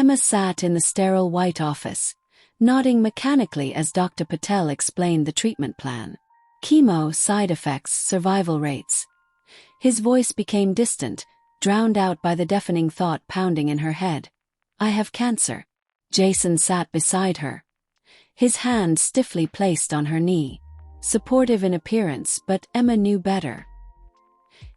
Emma sat in the sterile white office, nodding mechanically as Dr. Patel explained the treatment plan. Chemo, side effects, survival rates. His voice became distant, drowned out by the deafening thought pounding in her head. I have cancer. Jason sat beside her, his hand stiffly placed on her knee. Supportive in appearance, but Emma knew better.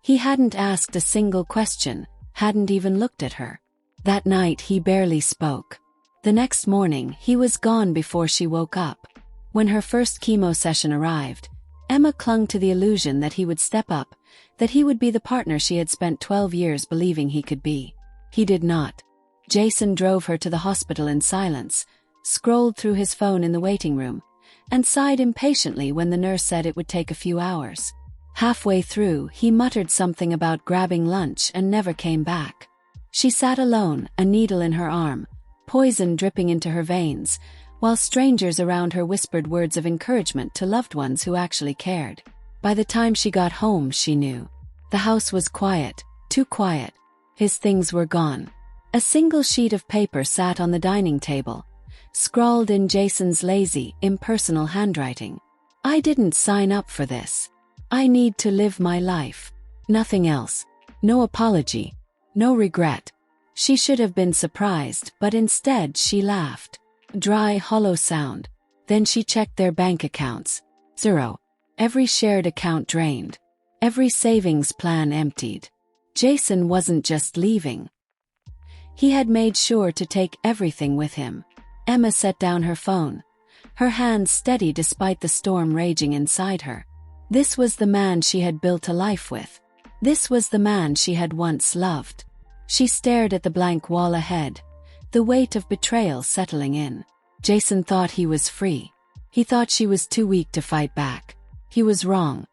He hadn't asked a single question, hadn't even looked at her. That night he barely spoke. The next morning he was gone before she woke up. When her first chemo session arrived, Emma clung to the illusion that he would step up, that he would be the partner she had spent 12 years believing he could be. He did not. Jason drove her to the hospital in silence, scrolled through his phone in the waiting room, and sighed impatiently when the nurse said it would take a few hours. Halfway through, he muttered something about grabbing lunch and never came back. She sat alone, a needle in her arm, poison dripping into her veins, while strangers around her whispered words of encouragement to loved ones who actually cared. By the time she got home, she knew. The house was quiet, too quiet. His things were gone. A single sheet of paper sat on the dining table, scrawled in Jason's lazy, impersonal handwriting. I didn't sign up for this. I need to live my life. Nothing else. No apology. No regret. She should have been surprised, but instead she laughed. Dry, hollow sound. Then she checked their bank accounts. 0. Every shared account drained. Every savings plan emptied. Jason wasn't just leaving. He had made sure to take everything with him. Emma set down her phone, her hands steady despite the storm raging inside her. This was the man she had built a life with. This was the man she had once loved. She stared at the blank wall ahead, the weight of betrayal settling in. Jason thought he was free. He thought she was too weak to fight back. He was wrong.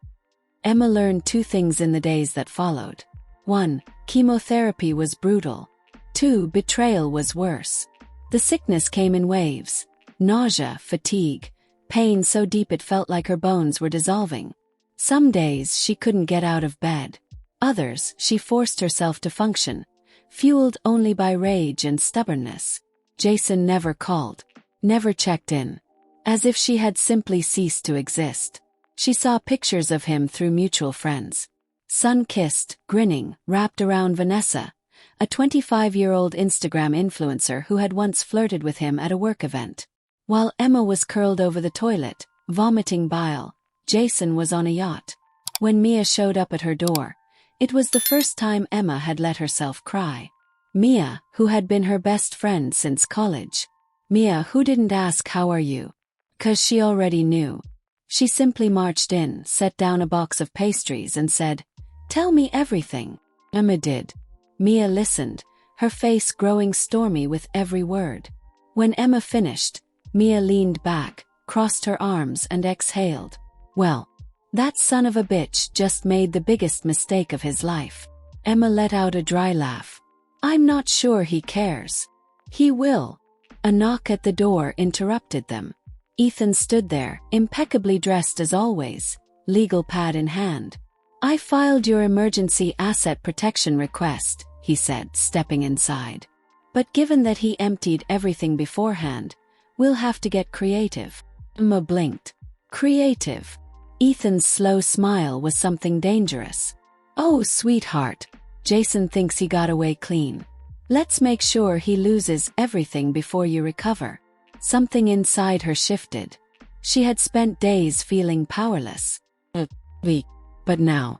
Emma learned 2 things in the days that followed. 1. Chemotherapy was brutal. 2. Betrayal was worse. The sickness came in waves. Nausea, fatigue, pain so deep it felt like her bones were dissolving. Some days she couldn't get out of bed. Others, she forced herself to function, fueled only by rage and stubbornness. Jason never called, never checked in, as if she had simply ceased to exist. She saw pictures of him through mutual friends. Sun-kissed, grinning, wrapped around Vanessa, a 25-year-old Instagram influencer who had once flirted with him at a work event. While Emma was curled over the toilet, vomiting bile, Jason was on a yacht. When Mia showed up at her door, it was the first time Emma had let herself cry. Mia, who had been her best friend since college. Mia, who didn't ask how are you, 'cause she already knew. She simply marched in, set down a box of pastries and said, "Tell me everything." Emma did. Mia listened, her face growing stormy with every word. When Emma finished, Mia leaned back, crossed her arms and exhaled. Well, that son of a bitch just made the biggest mistake of his life. Emma let out a dry laugh. I'm not sure he cares. He will. A knock at the door interrupted them. Ethan stood there, impeccably dressed as always, legal pad in hand. I filed your emergency asset protection request, he said, stepping inside. But given that he emptied everything beforehand, we'll have to get creative. Emma blinked. Creative. Ethan's slow smile was something dangerous. Oh, sweetheart. Jason thinks he got away clean. Let's make sure he loses everything before you recover. Something inside her shifted. She had spent days feeling powerless. Weak. But now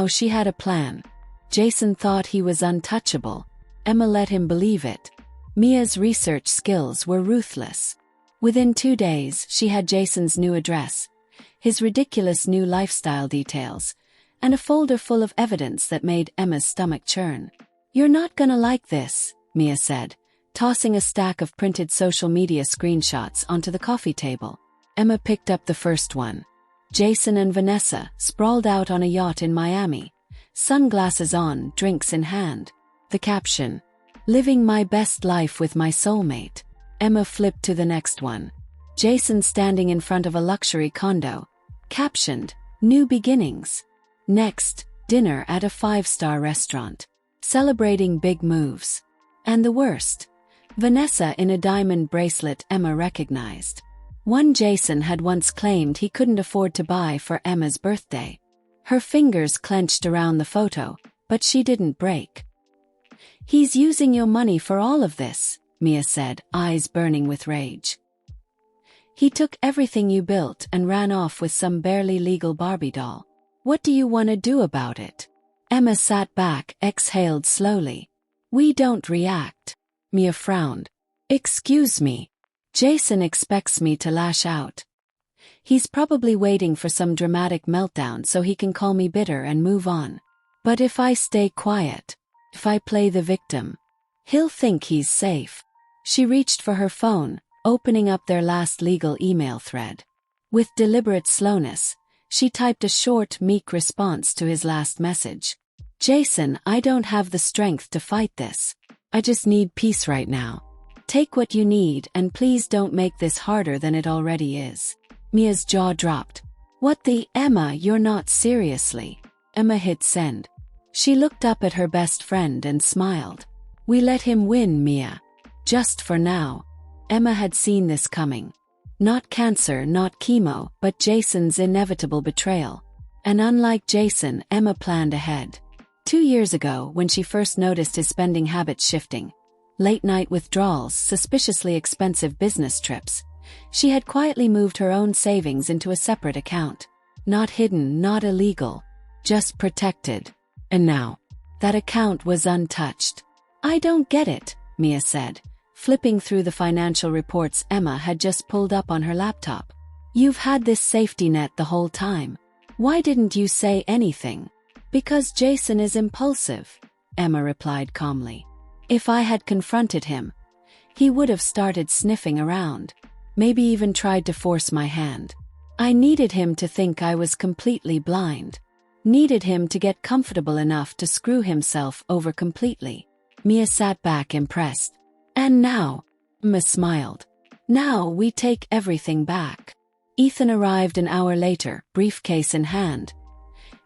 she had a plan. Jason thought he was untouchable. Emma let him believe it. Mia's research skills were ruthless. Within 2 days, she had Jason's new address, his ridiculous new lifestyle details, and a folder full of evidence that made Emma's stomach churn. You're not gonna like this, Mia said, tossing a stack of printed social media screenshots onto the coffee table. Emma picked up the first one. Jason and Vanessa, sprawled out on a yacht in Miami, sunglasses on, drinks in hand. The caption, "Living my best life with my soulmate." Emma flipped to the next one. Jason standing in front of a luxury condo, captioned, "New beginnings." Next, dinner at a 5-star restaurant, celebrating big moves. And the worst, Vanessa in a diamond bracelet Emma recognized. One Jason had once claimed he couldn't afford to buy for Emma's birthday. Her fingers clenched around the photo, but she didn't break. "He's using your money for all of this," Mia said, eyes burning with rage. "He took everything you built and ran off with some barely legal Barbie doll. What do you want to do about it?" Emma sat back, exhaled slowly. "We don't react." Mia frowned. "Excuse me. Jason expects me to lash out. He's probably waiting for some dramatic meltdown so he can call me bitter and move on. But if I stay quiet, if I play the victim, he'll think he's safe." She reached for her phone, opening up their last legal email thread. With deliberate slowness, she typed a short, meek response to his last message. "Jason, I don't have the strength to fight this. I just need peace right now. Take what you need and please don't make this harder than it already is." Mia's jaw dropped. "What the, Emma, you're not seriously." Emma hit send. She looked up at her best friend and smiled. "We let him win, Mia. Just for now." Emma had seen this coming. Not cancer, not chemo, but Jason's inevitable betrayal. And unlike Jason, Emma planned ahead. 2 years ago, when she first noticed his spending habits shifting, late-night withdrawals, suspiciously expensive business trips, she had quietly moved her own savings into a separate account. Not hidden, not illegal, just protected. And now, that account was untouched. "I don't get it," Mia said, flipping through the financial reports Emma had just pulled up on her laptop. "You've had this safety net the whole time. Why didn't you say anything?" "Because Jason is impulsive," Emma replied calmly. "If I had confronted him, he would have started sniffing around, maybe even tried to force my hand. I needed him to think I was completely blind. Needed him to get comfortable enough to screw himself over completely." Mia sat back impressed. "And now," Emma smiled, "now we take everything back." Ethan arrived an hour later, briefcase in hand,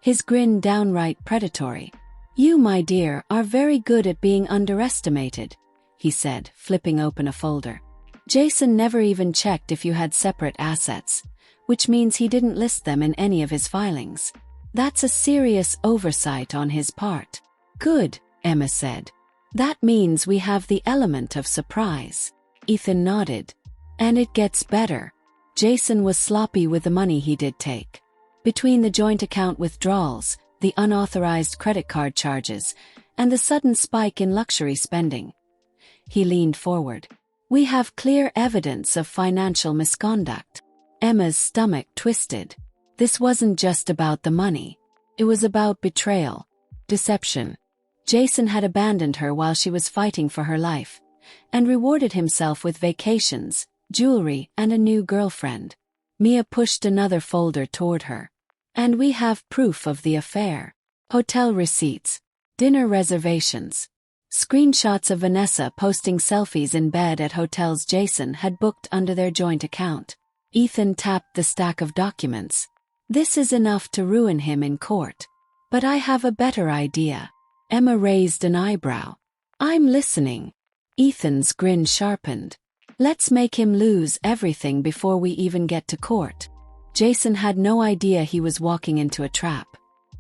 his grin downright predatory. "You, my dear, are very good at being underestimated," he said, flipping open a folder. "Jason never even checked if you had separate assets, which means he didn't list them in any of his filings. That's a serious oversight on his part." "Good," Emma said. "That means we have the element of surprise." Ethan nodded. "And it gets better. Jason was sloppy with the money he did take. Between the joint account withdrawals, the unauthorized credit card charges, and the sudden spike in luxury spending." He leaned forward. "We have clear evidence of financial misconduct." Emma's stomach twisted. This wasn't just about the money. It was about betrayal, deception. Jason had abandoned her while she was fighting for her life, and rewarded himself with vacations, jewelry, and a new girlfriend. Mia pushed another folder toward her. "And we have proof of the affair. Hotel receipts, dinner reservations, screenshots of Vanessa posting selfies in bed at hotels Jason had booked under their joint account." Ethan tapped the stack of documents. "This is enough to ruin him in court. But I have a better idea." Emma raised an eyebrow. "I'm listening." Ethan's grin sharpened. "Let's make him lose everything before we even get to court." Jason had no idea he was walking into a trap.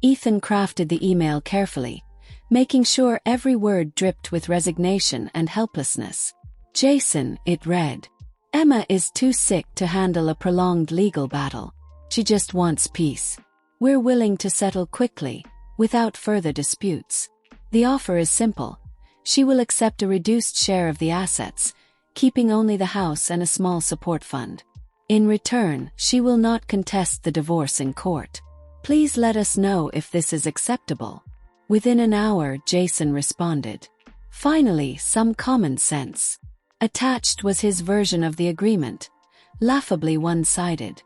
Ethan crafted the email carefully, making sure every word dripped with resignation and helplessness. "Jason," it read, "Emma is too sick to handle a prolonged legal battle. She just wants peace. We're willing to settle quickly, without further disputes. The offer is simple. She will accept a reduced share of the assets, keeping only the house and a small support fund. In return, she will not contest the divorce in court. Please let us know if this is acceptable." Within an hour, Jason responded. Finally, some common sense. Attached was his version of the agreement, laughably one-sided.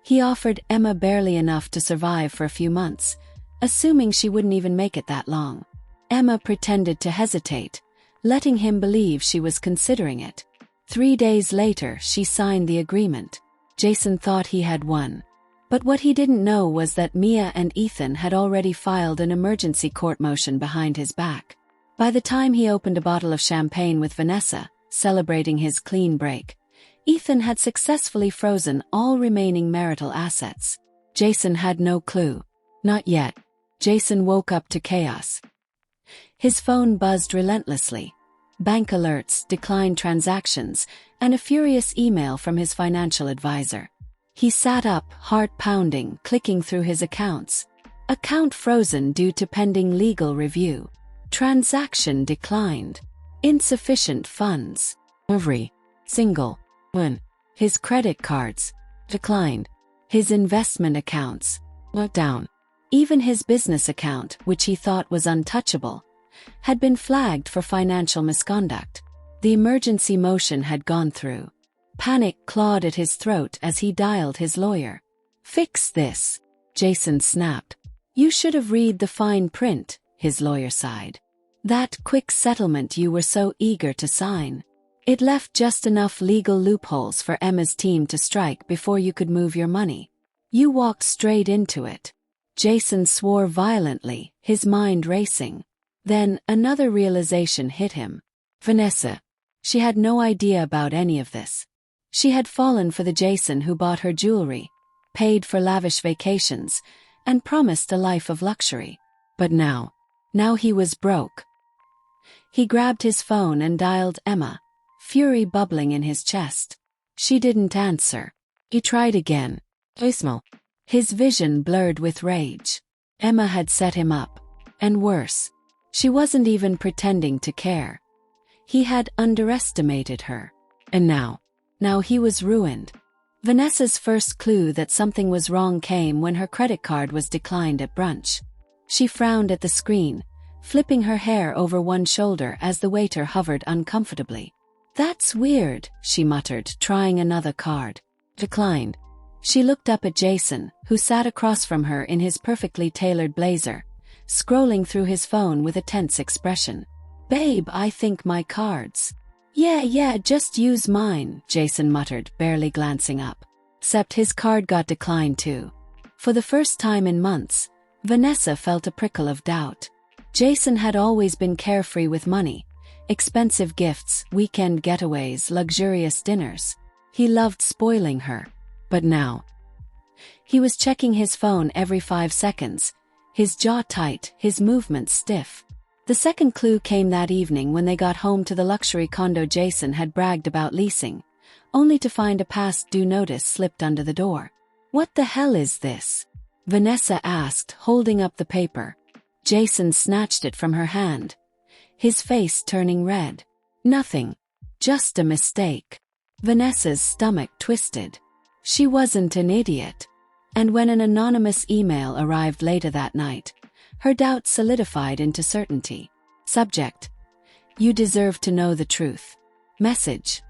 He offered Emma barely enough to survive for a few months, assuming she wouldn't even make it that long. Emma pretended to hesitate, letting him believe she was considering it. 3 days later, she signed the agreement. Jason thought he had won. But what he didn't know was that Mia and Ethan had already filed an emergency court motion behind his back. By the time he opened a bottle of champagne with Vanessa, celebrating his clean break, Ethan had successfully frozen all remaining marital assets. Jason had no clue. Not yet. Jason woke up to chaos. His phone buzzed relentlessly. Bank alerts, declined transactions, and a furious email from his financial advisor. He sat up, heart pounding, clicking through his accounts. Account frozen due to pending legal review. Transaction declined. Insufficient funds. Every single one. His credit cards declined. His investment accounts went down. Even his business account, which he thought was untouchable, had been flagged for financial misconduct. The emergency motion had gone through. Panic clawed at his throat as he dialed his lawyer. "Fix this," Jason snapped. "You should have read the fine print," his lawyer sighed. "That quick settlement you were so eager to sign. It left just enough legal loopholes for Emma's team to strike before you could move your money. You walked straight into it." Jason swore violently, his mind racing. Then another realization hit him. Vanessa. She had no idea about any of this. She had fallen for the Jason who bought her jewelry, paid for lavish vacations, and promised a life of luxury. But now he was broke. He grabbed his phone and dialed Emma, fury bubbling in his chest. She didn't answer. He tried again. Voicemail. His vision blurred with rage. Emma had set him up. And worse. She wasn't even pretending to care. He had underestimated her. And now he was ruined. Vanessa's first clue that something was wrong came when her credit card was declined at brunch. She frowned at the screen, flipping her hair over one shoulder as the waiter hovered uncomfortably. "That's weird," she muttered, trying another card. Declined. She looked up at Jason, who sat across from her in his perfectly tailored blazer, scrolling through his phone with a tense expression. "Babe, I think my cards." Yeah, just use mine," Jason muttered, barely glancing up. Except his card got declined too. For the first time in months, Vanessa felt a prickle of doubt. Jason had always been carefree with money. Expensive gifts, weekend getaways, luxurious dinners. He loved spoiling her. But now, he was checking his phone every 5 seconds, his jaw tight, his movements stiff. The second clue came that evening when they got home to the luxury condo Jason had bragged about leasing, only to find a past due notice slipped under the door. "What the hell is this?" Vanessa asked, holding up the paper. Jason snatched it from her hand, his face turning red. "Nothing. Just a mistake." Vanessa's stomach twisted. She wasn't an idiot. And when an anonymous email arrived later that night, her doubts solidified into certainty. Subject: "You deserve to know the truth." Message: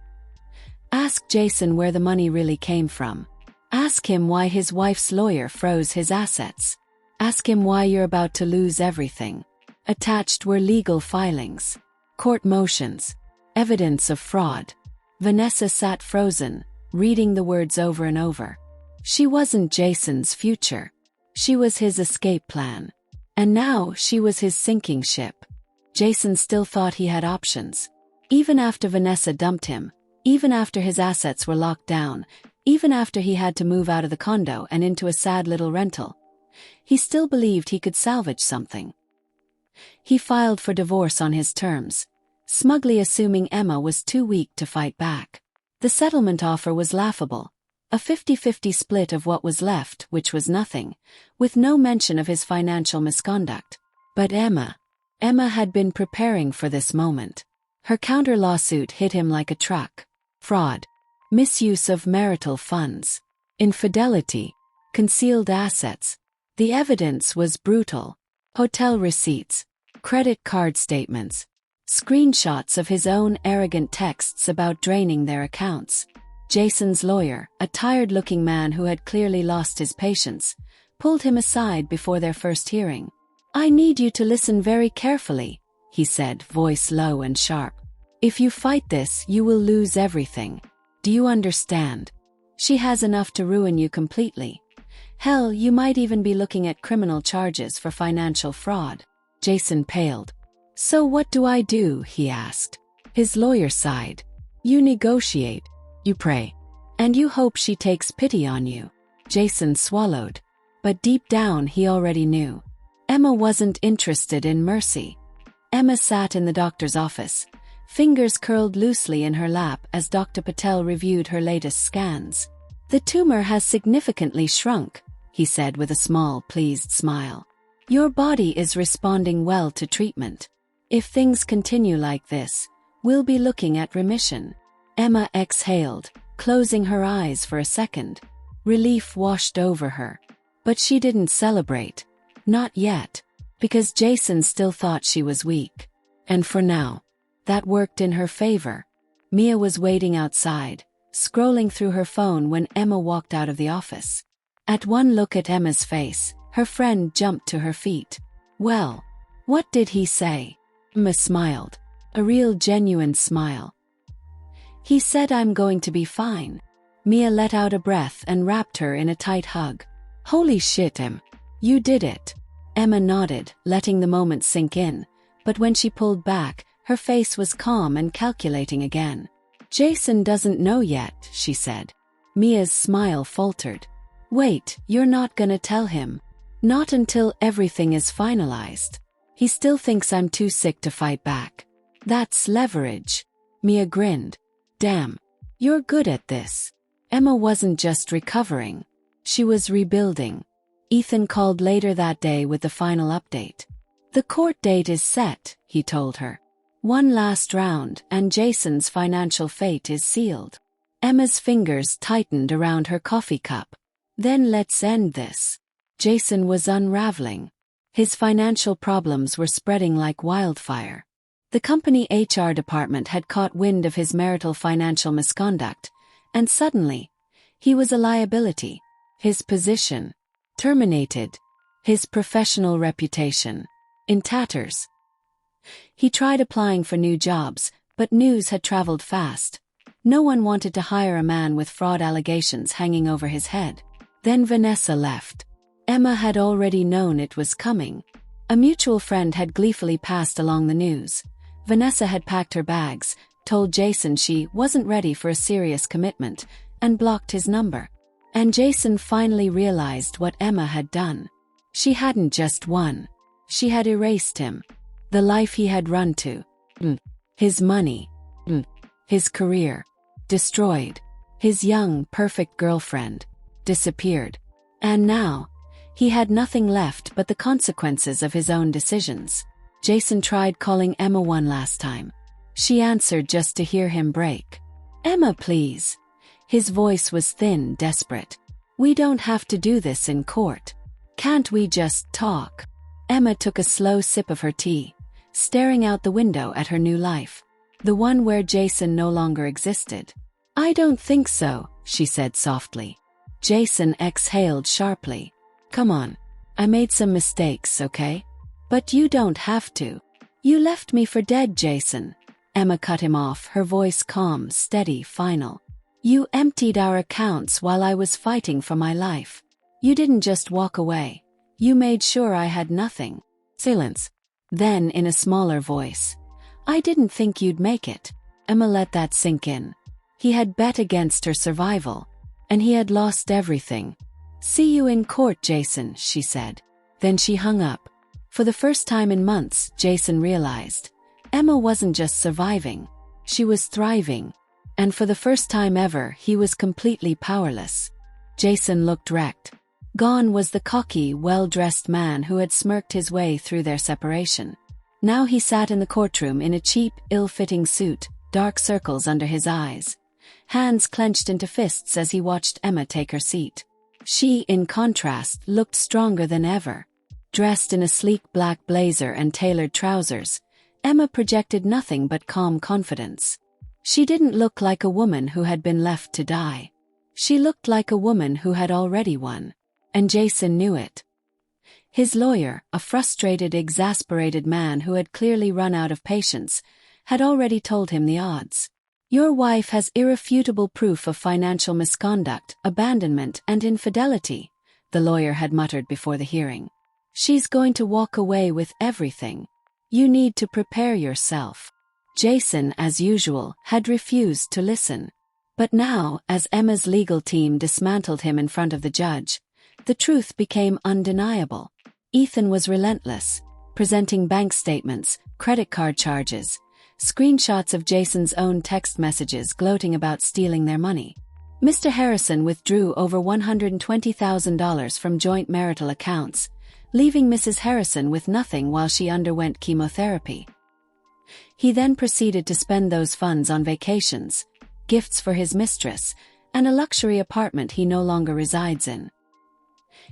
"Ask Jason where the money really came from. Ask him why his wife's lawyer froze his assets. Ask him why you're about to lose everything." Attached were legal filings, court motions, evidence of fraud. Vanessa sat frozen, reading the words over and over. She wasn't Jason's future. She was his escape plan. And now she was his sinking ship. Jason still thought he had options. Even after Vanessa dumped him, even after his assets were locked down, even after he had to move out of the condo and into a sad little rental, he still believed he could salvage something. He filed for divorce on his terms, smugly assuming Emma was too weak to fight back. The settlement offer was laughable. A 50-50 split of what was left, which was nothing, with no mention of his financial misconduct. But Emma had been preparing for this moment. Her counter-lawsuit hit him like a truck. Fraud, misuse of marital funds, infidelity, concealed assets. The evidence was brutal. Hotel receipts, credit card statements, screenshots of his own arrogant texts about draining their accounts. Jason's lawyer, a tired-looking man who had clearly lost his patience, pulled him aside before their first hearing. "I need you to listen very carefully," he said, voice low and sharp. "If you fight this, you will lose everything. Do you understand? She has enough to ruin you completely. Hell, you might even be looking at criminal charges for financial fraud." Jason paled. So what do I do? He asked. His lawyer sighed. You negotiate, you pray, and you hope she takes pity on you. Jason swallowed. But deep down he already knew. Emma wasn't interested in mercy. Emma sat in the doctor's office, fingers curled loosely in her lap as Dr. Patel reviewed her latest scans. The tumor has significantly shrunk, he said with a small, pleased smile. Your body is responding well to treatment. If things continue like this, we'll be looking at remission. Emma exhaled, closing her eyes for a second. Relief washed over her. But she didn't celebrate. Not yet. Because Jason still thought she was weak. And for now, that worked in her favor. Mia was waiting outside, scrolling through her phone when Emma walked out of the office. At one look at Emma's face, her friend jumped to her feet. Well, what did he say? Emma smiled. A real genuine smile. He said I'm going to be fine. Mia let out a breath and wrapped her in a tight hug. Holy shit, Em. You did it. Emma nodded, letting the moment sink in, but when she pulled back, her face was calm and calculating again. Jason doesn't know yet, she said. Mia's smile faltered. Wait, you're not gonna tell him? Not until everything is finalized. He still thinks I'm too sick to fight back. That's leverage. Mia grinned. Damn. You're good at this. Emma wasn't just recovering. She was rebuilding. Ethan called later that day with the final update. The court date is set, he told her. One last round, and Jason's financial fate is sealed. Emma's fingers tightened around her coffee cup. Then let's end this. Jason was unraveling. His financial problems were spreading like wildfire. The company HR department had caught wind of his marital financial misconduct, and suddenly, he was a liability. His position terminated. His professional reputation in tatters. He tried applying for new jobs, but news had traveled fast. No one wanted to hire a man with fraud allegations hanging over his head. Then Vanessa left. Emma had already known it was coming. A mutual friend had gleefully passed along the news. Vanessa had packed her bags, told Jason she wasn't ready for a serious commitment, and blocked his number. And Jason finally realized what Emma had done. She hadn't just won. She had erased him. The life he had run to. His money. His career. Destroyed. His young, perfect girlfriend. Disappeared. And now, he had nothing left but the consequences of his own decisions. Jason tried calling Emma one last time. She answered just to hear him break. Emma, please. His voice was thin, desperate. We don't have to do this in court. Can't we just talk? Emma took a slow sip of her tea, staring out the window at her new life. The one where Jason no longer existed. I don't think so, she said softly. Jason exhaled sharply. Come on. I made some mistakes, okay? But you don't have to. You left me for dead, Jason. Emma cut him off, her voice calm, steady, final. You emptied our accounts while I was fighting for my life. You didn't just walk away. You made sure I had nothing. Silence. Then, in a smaller voice. I didn't think you'd make it. Emma let that sink in. He had bet against her survival. And he had lost everything. See you in court, Jason, she said. Then she hung up. For the first time in months, Jason realized. Emma wasn't just surviving. She was thriving. And for the first time ever, he was completely powerless. Jason looked wrecked. Gone was the cocky, well-dressed man who had smirked his way through their separation. Now he sat in the courtroom in a cheap, ill-fitting suit, dark circles under his eyes. Hands clenched into fists as he watched Emma take her seat. She, in contrast, looked stronger than ever. Dressed in a sleek black blazer and tailored trousers, Emma projected nothing but calm confidence. She didn't look like a woman who had been left to die. She looked like a woman who had already won. And Jason knew it. His lawyer, a frustrated, exasperated man who had clearly run out of patience, had already told him the odds. Your wife has irrefutable proof of financial misconduct, abandonment, and infidelity, the lawyer had muttered before the hearing. She's going to walk away with everything. You need to prepare yourself. Jason, as usual, had refused to listen. But now, as Emma's legal team dismantled him in front of the judge, the truth became undeniable. Ethan was relentless, presenting bank statements, credit card charges, screenshots of Jason's own text messages gloating about stealing their money. Mr. Harrison withdrew over $120,000 from joint marital accounts, leaving Mrs. Harrison with nothing while she underwent chemotherapy. He then proceeded to spend those funds on vacations, gifts for his mistress, and a luxury apartment he no longer resides in.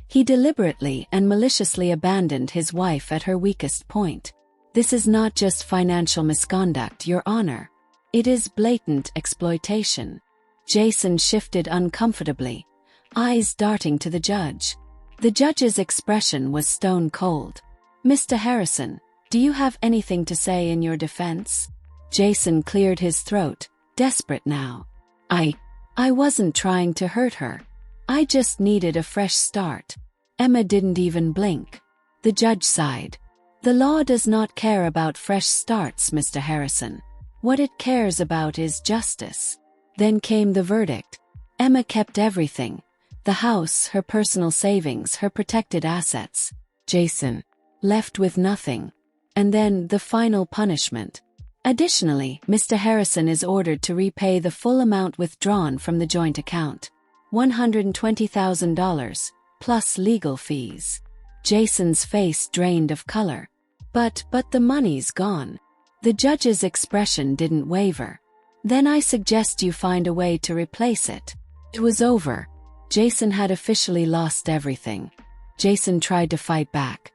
He deliberately and maliciously abandoned his wife at her weakest point. This is not just financial misconduct, Your Honor. It is blatant exploitation. Jason shifted uncomfortably, eyes darting to the judge. The judge's expression was stone cold. Mr. Harrison, do you have anything to say in your defense? Jason cleared his throat, desperate now. I wasn't trying to hurt her. I just needed a fresh start. Emma didn't even blink. The judge sighed. The law does not care about fresh starts, Mr. Harrison. What it cares about is justice. Then came the verdict. Emma kept everything. The house, her personal savings, her protected assets. Jason, left with nothing. And then the final punishment. Additionally, Mr. Harrison is ordered to repay the full amount withdrawn from the joint account. $120,000, plus legal fees. Jason's face drained of color. But the money's gone. The judge's expression didn't waver. Then I suggest you find a way to replace it. It was over. Jason had officially lost everything. Jason tried to fight back.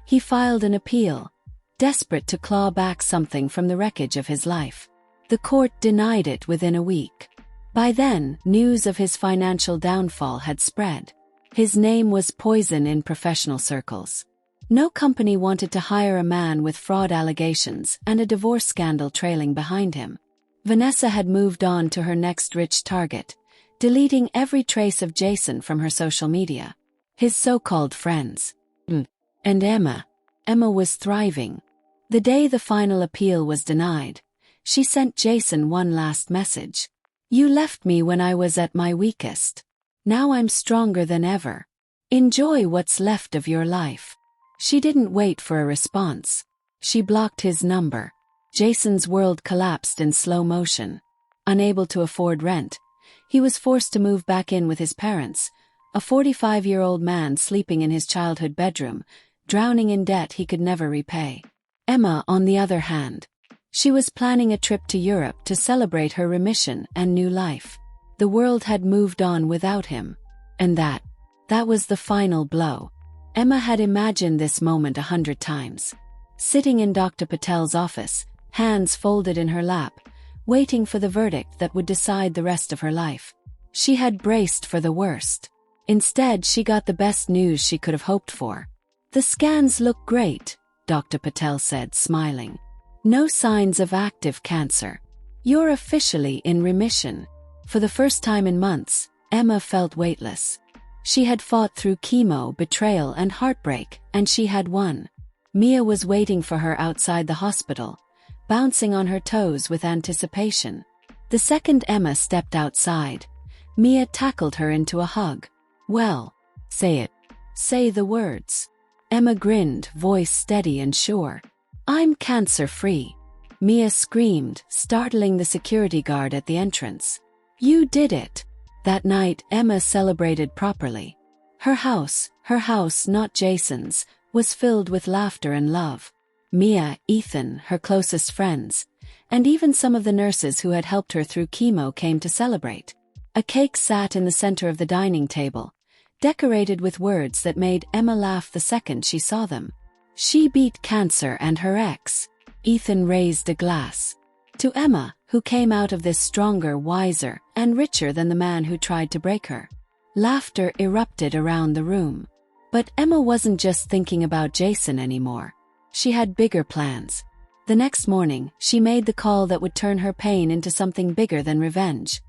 He filed an appeal, desperate to claw back something from the wreckage of his life. The court denied it within a week. By then, news of his financial downfall had spread. His name was poison in professional circles. No company wanted to hire a man with fraud allegations and a divorce scandal trailing behind him. Vanessa had moved on to her next rich target, deleting every trace of Jason from her social media. His so-called friends. And Emma was thriving. The day the final appeal was denied, she sent Jason one last message. You left me when I was at my weakest. Now I'm stronger than ever. Enjoy what's left of your life. She didn't wait for a response. She blocked his number. Jason's world collapsed in slow motion. Unable to afford rent, he was forced to move back in with his parents, a 45-year-old man sleeping in his childhood bedroom, drowning in debt he could never repay. Emma, on the other hand, she was planning a trip to Europe to celebrate her remission and new life. The world had moved on without him. And that was the final blow. Emma had imagined this moment 100 times. Sitting in Dr. Patel's office, hands folded in her lap, waiting for the verdict that would decide the rest of her life. She had braced for the worst. Instead, she got the best news she could have hoped for. The scans look great, Dr. Patel said, smiling. No signs of active cancer. You're officially in remission. For the first time in months, Emma felt weightless. She had fought through chemo, betrayal, and heartbreak, and she had won. Mia was waiting for her outside the hospital, bouncing on her toes with anticipation. The second Emma stepped outside, Mia tackled her into a hug. Well, say it. Say the words. Emma grinned, voice steady and sure. I'm cancer-free. Mia screamed, startling the security guard at the entrance. You did it. That night, Emma celebrated properly. Her house, not Jason's, was filled with laughter and love. Mia, Ethan, her closest friends, and even some of the nurses who had helped her through chemo came to celebrate. A cake sat in the center of the dining table, decorated with words that made Emma laugh the second she saw them. She beat cancer and her ex. Ethan raised a glass. To Emma, who came out of this stronger, wiser, and richer than the man who tried to break her. Laughter erupted around the room. But Emma wasn't just thinking about Jason anymore. She had bigger plans. The next morning, she made the call that would turn her pain into something bigger than revenge.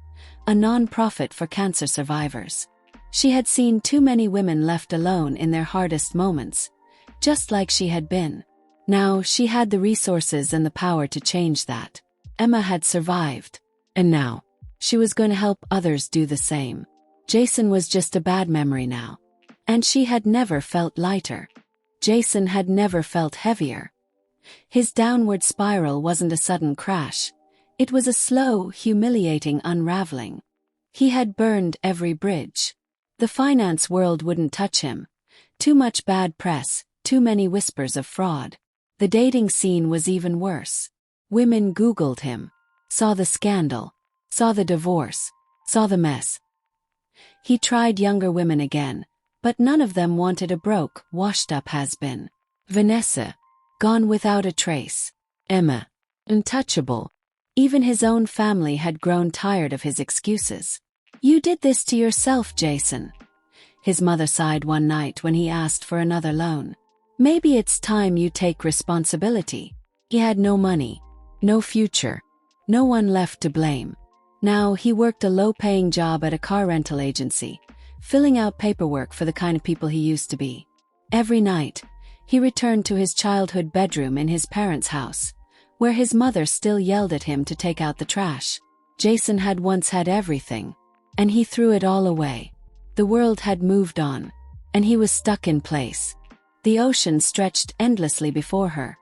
A non-profit for cancer survivors. She had seen too many women left alone in their hardest moments, just like she had been. Now she had the resources and the power to change that. Emma had survived. And now, she was going to help others do the same. Jason was just a bad memory now. And she had never felt lighter. Jason had never felt heavier. His downward spiral wasn't a sudden crash. It was a slow, humiliating unraveling. He had burned every bridge. The finance world wouldn't touch him. Too much bad press, too many whispers of fraud. The dating scene was even worse. Women Googled him, saw the scandal, saw the divorce, saw the mess. He tried younger women again, but none of them wanted a broke, washed-up has-been. Vanessa, gone without a trace. Emma, untouchable. Even his own family had grown tired of his excuses. "You did this to yourself, Jason." His mother sighed one night when he asked for another loan. "Maybe it's time you take responsibility." He had no money, no future, no one left to blame. Now he worked a low-paying job at a car rental agency, filling out paperwork for the kind of people he used to be. Every night, he returned to his childhood bedroom in his parents' house, where his mother still yelled at him to take out the trash. Jason had once had everything, and he threw it all away. The world had moved on, and he was stuck in place. The ocean stretched endlessly before her,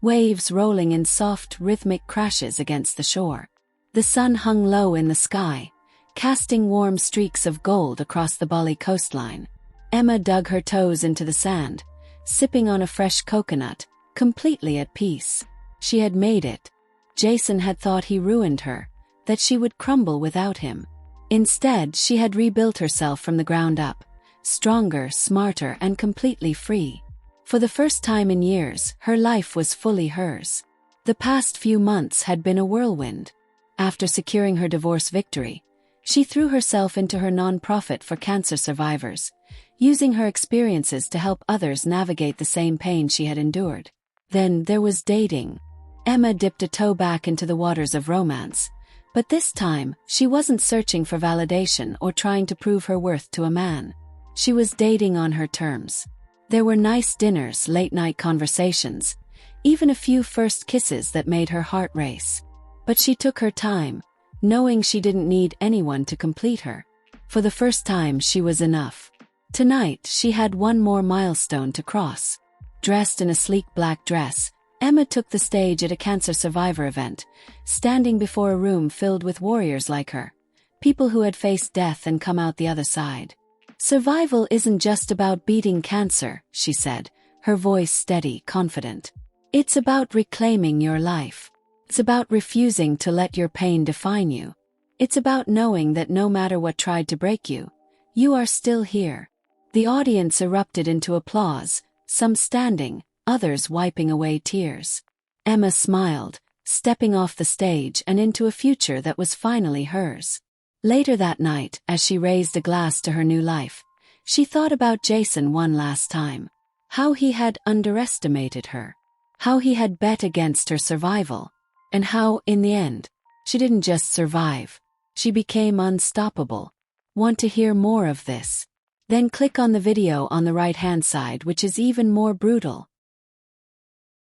waves rolling in soft, rhythmic crashes against the shore. The sun hung low in the sky, casting warm streaks of gold across the Bali coastline. Emma dug her toes into the sand, sipping on a fresh coconut, completely at peace. She had made it. Jason had thought he ruined her, that she would crumble without him. Instead, she had rebuilt herself from the ground up, stronger, smarter, and completely free. For the first time in years, her life was fully hers. The past few months had been a whirlwind. After securing her divorce victory, she threw herself into her nonprofit for cancer survivors, using her experiences to help others navigate the same pain she had endured. Then there was dating. Emma dipped a toe back into the waters of romance, but this time, she wasn't searching for validation or trying to prove her worth to a man. She was dating on her terms. There were nice dinners, late-night conversations, even a few first kisses that made her heart race. But she took her time, knowing she didn't need anyone to complete her. For the first time, she was enough. Tonight, she had one more milestone to cross. Dressed in a sleek black dress, Emma took the stage at a cancer survivor event, standing before a room filled with warriors like her, people who had faced death and come out the other side. "Survival isn't just about beating cancer," she said, her voice steady, confident. "It's about reclaiming your life. It's about refusing to let your pain define you. It's about knowing that no matter what tried to break you, you are still here." The audience erupted into applause, some standing, others wiping away tears. Emma smiled, stepping off the stage and into a future that was finally hers. Later that night, as she raised a glass to her new life, she thought about Jason one last time. How he had underestimated her. How he had bet against her survival. And how, in the end, she didn't just survive. She became unstoppable. Want to hear more of this? Then click on the video on the right-hand side, which is even more brutal.